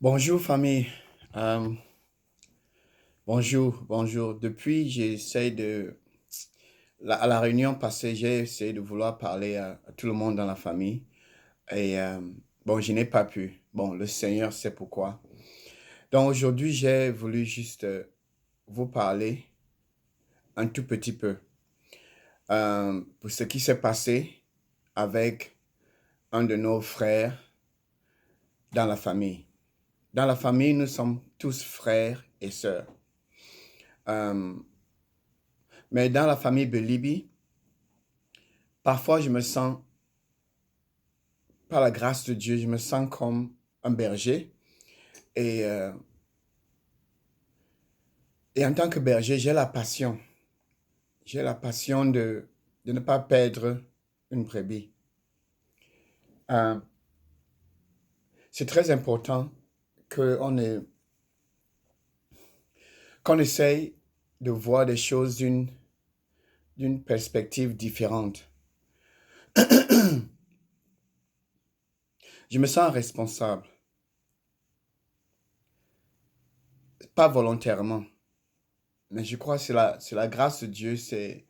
Bonjour famille. Euh, bonjour. Depuis, à la réunion passée, j'ai essayé de vouloir parler à tout le monde dans la famille. Et bon, je n'ai pas pu. Bon, le Seigneur sait pourquoi. Donc aujourd'hui, j'ai voulu juste vous parler un tout petit peu pour ce qui s'est passé avec un de nos frères dans la famille. Dans la famille, nous sommes tous frères et sœurs. Euh, mais dans la famille Belibi, parfois, je me sens, par la grâce de Dieu, je me sens comme un berger. Et, euh, et en tant que berger, j'ai la passion. J'ai la passion de ne pas perdre une brebis. Euh, c'est très important qu'on essaye de voir des choses d'une perspective différente. Je me sens responsable, pas volontairement, mais je crois que c'est la grâce de Dieu, c'est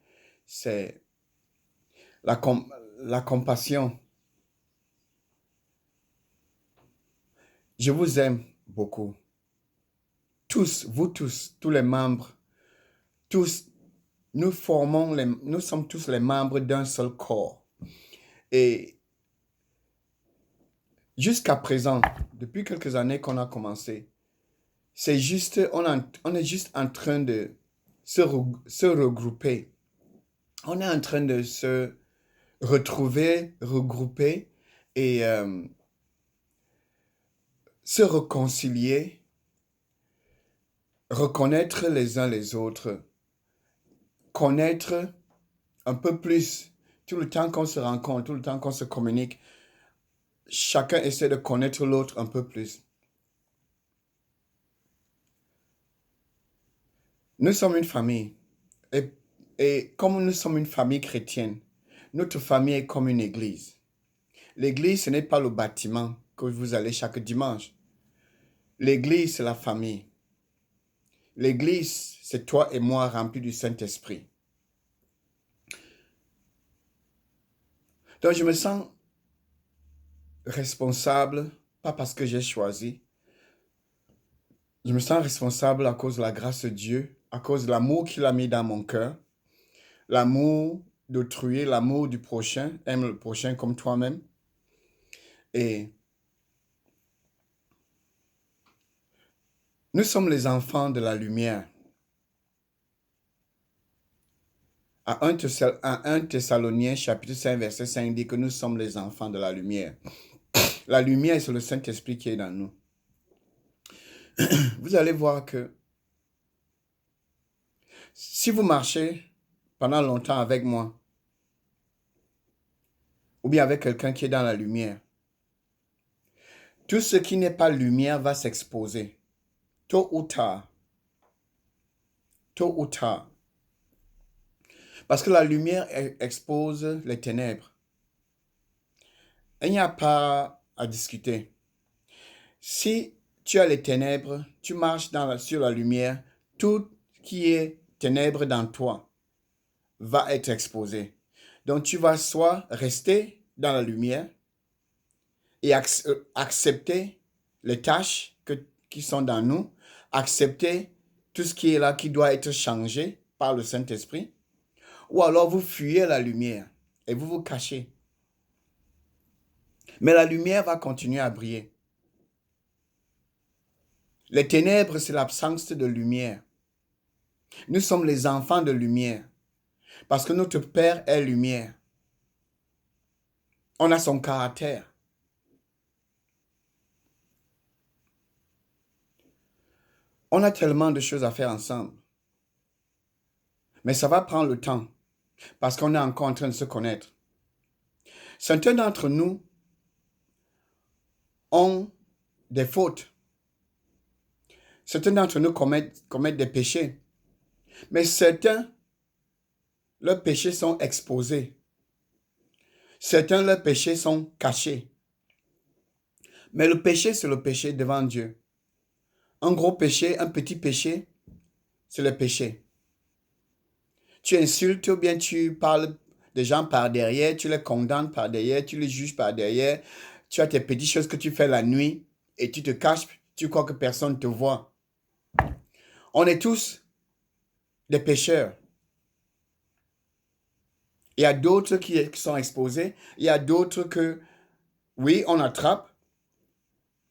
la, la compassion. Je vous aime beaucoup. Tous, vous tous les membres, tous, nous sommes tous les membres d'un seul corps. Et jusqu'à présent, depuis quelques années qu'on a commencé, c'est juste, on est juste en train de se regrouper. On est en train de se retrouver, regrouper et se réconcilier, reconnaître les uns les autres, connaître un peu plus tout le temps qu'on se rencontre, tout le temps qu'on se communique. Chacun essaie de connaître l'autre un peu plus. Nous sommes une famille. Et, et comme nous sommes une famille chrétienne, notre famille est comme une église. L'église, ce n'est pas le bâtiment que vous allez chaque dimanche. L'église, c'est la famille. L'église, c'est toi et moi remplis du Saint-Esprit. Donc, je me sens responsable, pas parce que j'ai choisi. Je me sens responsable à cause de la grâce de Dieu, à cause de l'amour qu'il a mis dans mon cœur. L'amour d'autrui, l'amour du prochain, aime le prochain comme toi-même. Et nous sommes les enfants de la lumière. À 1 Thessaloniciens chapitre 5 verset 5 dit que nous sommes les enfants de la lumière. La lumière, c'est le Saint-Esprit qui est dans nous. Vous allez voir que si vous marchez pendant longtemps avec moi, ou bien avec quelqu'un qui est dans la lumière, tout ce qui n'est pas lumière va s'exposer, tôt ou tard, tôt ou tard. Parce que la lumière expose les ténèbres. Il n'y a pas à discuter. Si tu as les ténèbres, tu marches sur la lumière, tout qui est ténèbres dans toi va être exposé. Donc tu vas soit rester dans la lumière et accepter les tâches qui sont dans nous, accepter tout ce qui est là qui doit être changé par le Saint-Esprit, ou alors vous fuyez la lumière et vous vous cachez. Mais la lumière va continuer à briller. Les ténèbres, c'est l'absence de lumière. Nous sommes les enfants de lumière parce que notre Père est lumière. On a son caractère. On a tellement de choses à faire ensemble. Mais ça va prendre le temps parce qu'on est encore en train de se connaître. Certains d'entre nous ont des fautes. Certains d'entre nous commettent des péchés. Mais certains, leurs péchés sont exposés. Certains, leurs péchés sont cachés. Mais le péché, c'est le péché devant Dieu. Un gros péché, un petit péché, c'est le péché. Tu insultes ou bien tu parles des gens par derrière, tu les condamnes par derrière, tu les juges par derrière. Tu as tes petites choses que tu fais la nuit et tu te caches, tu crois que personne ne te voit. On est tous des pécheurs. Il y a d'autres qui sont exposés. Il y a d'autres que, oui, on attrape.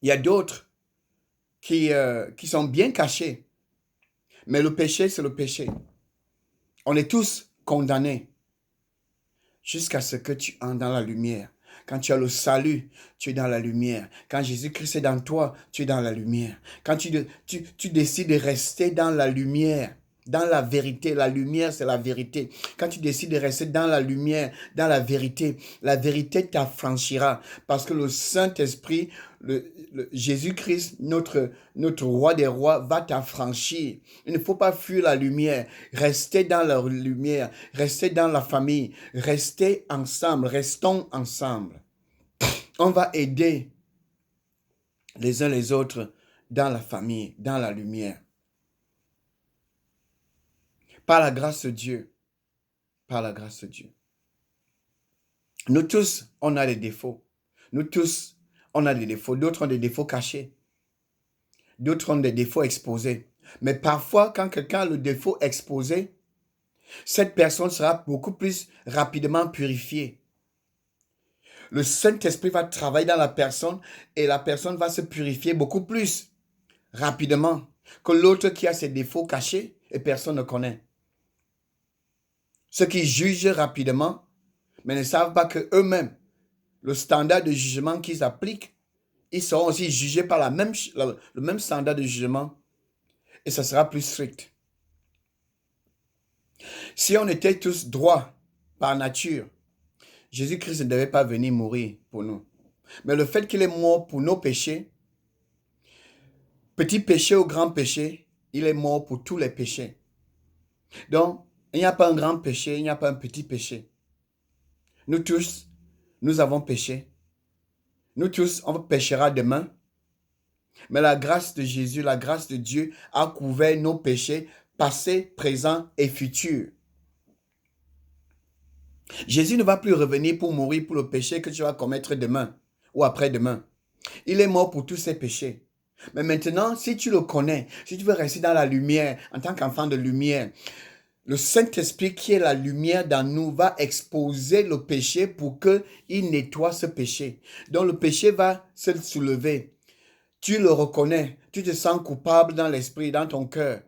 Il y a d'autres qui sont bien cachés. Mais le péché, c'est le péché. On est tous condamnés jusqu'à ce que tu entres dans la lumière. Quand tu as le salut, tu es dans la lumière. Quand Jésus-Christ est dans toi, tu es dans la lumière. Quand tu décides de rester dans la lumière, dans la vérité, la lumière, c'est la vérité. Quand tu décides de rester dans la lumière, dans la vérité t'affranchira. Parce que le Saint-Esprit, Jésus-Christ, notre roi des rois, va t'affranchir. Il ne faut pas fuir la lumière. Restez dans la lumière. Restez dans la famille. Restez ensemble. Restons ensemble. On va aider les uns les autres dans la famille, dans la lumière. Par la grâce de Dieu. Par la grâce de Dieu. Nous tous, on a des défauts. Nous tous, on a des défauts. D'autres ont des défauts cachés. D'autres ont des défauts exposés. Mais parfois, quand quelqu'un a le défaut exposé, cette personne sera beaucoup plus rapidement purifiée. Le Saint-Esprit va travailler dans la personne et la personne va se purifier beaucoup plus rapidement que l'autre qui a ses défauts cachés et personne ne connaît. Ceux qui jugent rapidement, mais ne savent pas que eux-mêmes, le standard de jugement qu'ils appliquent, ils seront aussi jugés par le même standard de jugement et ça sera plus strict. Si on était tous droits par nature, Jésus-Christ ne devait pas venir mourir pour nous. Mais le fait qu'il est mort pour nos péchés, petit péché ou grand péché, il est mort pour tous les péchés. Donc, il n'y a pas un grand péché, il n'y a pas un petit péché. Nous tous, nous avons péché. Nous tous, on péchera demain. Mais la grâce de Jésus, la grâce de Dieu a couvert nos péchés passés, présents et futurs. Jésus ne va plus revenir pour mourir pour le péché que tu vas commettre demain ou après-demain. Il est mort pour tous ces péchés. Mais maintenant, si tu le connais, si tu veux rester dans la lumière, en tant qu'enfant de lumière, le Saint-Esprit qui est la lumière dans nous va exposer le péché pour qu'il nettoie ce péché. Donc le péché va se soulever. Tu le reconnais, tu te sens coupable dans l'esprit, dans ton cœur.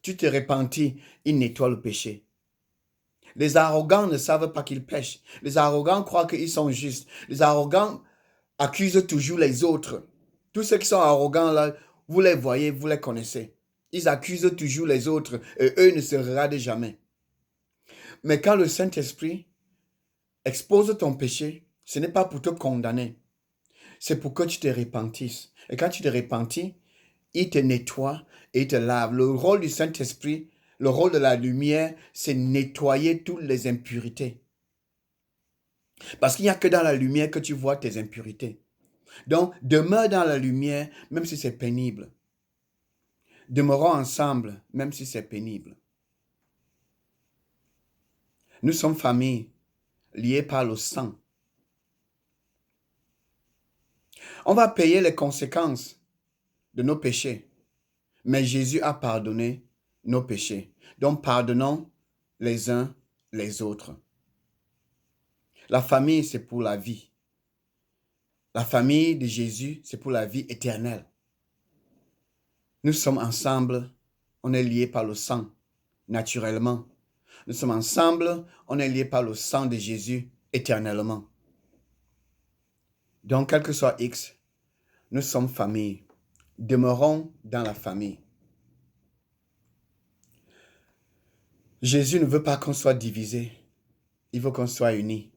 Tu te repentis, il nettoie le péché. Les arrogants ne savent pas qu'ils pêchent. Les arrogants croient qu'ils sont justes. Les arrogants accusent toujours les autres. Tous ceux qui sont arrogants là, vous les voyez, vous les connaissez. Ils accusent toujours les autres et eux ne se regardent jamais. Mais quand le Saint-Esprit expose ton péché, ce n'est pas pour te condamner. C'est pour que tu te repentisses. Et quand tu te repentis, il te nettoie et il te lave. Le rôle du Saint-Esprit, le rôle de la lumière, c'est nettoyer toutes les impurités. Parce qu'il n'y a que dans la lumière que tu vois tes impurités. Donc, demeure dans la lumière, même si c'est pénible. Demeurons ensemble, même si c'est pénible. Nous sommes famille, liées par le sang. On va payer les conséquences de nos péchés. Mais Jésus a pardonné nos péchés. Donc, pardonnons les uns les autres. La famille, c'est pour la vie. La famille de Jésus, c'est pour la vie éternelle. Nous sommes ensemble, on est liés par le sang, naturellement. Nous sommes ensemble, on est liés par le sang de Jésus, éternellement. Donc, quel que soit X, nous sommes famille. Demeurons dans la famille. Jésus ne veut pas qu'on soit divisé. Il veut qu'on soit unis.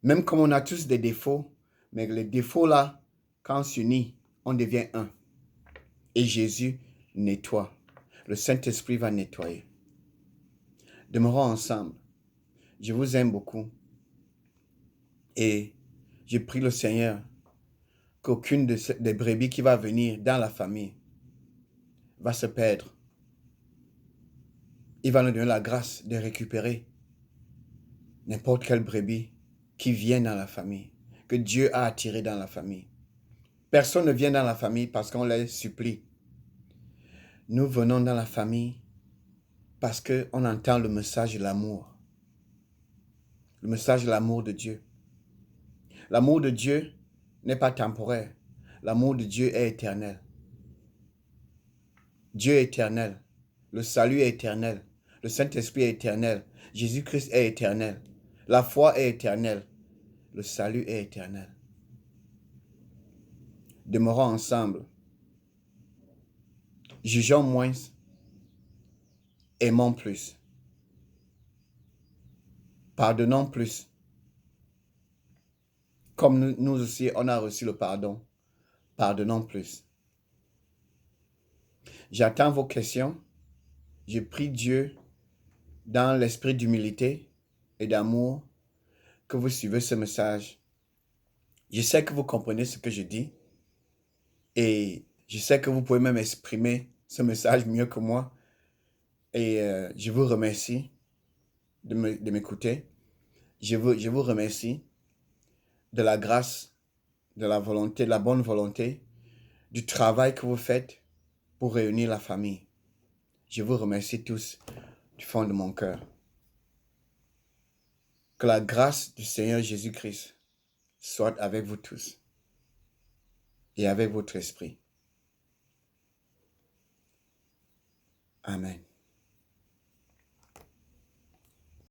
Même comme on a tous des défauts, mais les défauts là, quand on s'unit, on devient un. Et Jésus nettoie. Le Saint-Esprit va nettoyer. Demeurons ensemble. Je vous aime beaucoup. Et je prie le Seigneur qu'aucune des brebis qui va venir dans la famille va se perdre. Il va nous donner la grâce de récupérer n'importe quelle brebis qui vient dans la famille, que Dieu a attiré dans la famille. Personne ne vient dans la famille parce qu'on les supplie. Nous venons dans la famille parce qu'on entend le message de l'amour. Le message de l'amour de Dieu. L'amour de Dieu n'est pas temporaire. L'amour de Dieu est éternel. Dieu est éternel. Le salut est éternel. Le Saint-Esprit est éternel. Jésus-Christ est éternel. La foi est éternelle. Le salut est éternel. Demeurons ensemble. Jugeons moins. Aimons plus. Pardonnons plus. Comme nous aussi, on a reçu le pardon. Pardonnons plus. J'attends vos questions. Je prie Dieu, dans l'esprit d'humilité et d'amour, que vous suivez ce message. Je sais que vous comprenez ce que je dis et je sais que vous pouvez même exprimer ce message mieux que moi. Et je vous remercie de m'écouter. Je vous remercie de la grâce, de la volonté, de la bonne volonté, du travail que vous faites pour réunir la famille. Je vous remercie tous du fond de mon cœur. Que la grâce du Seigneur Jésus-Christ soit avec vous tous et avec votre esprit. Amen.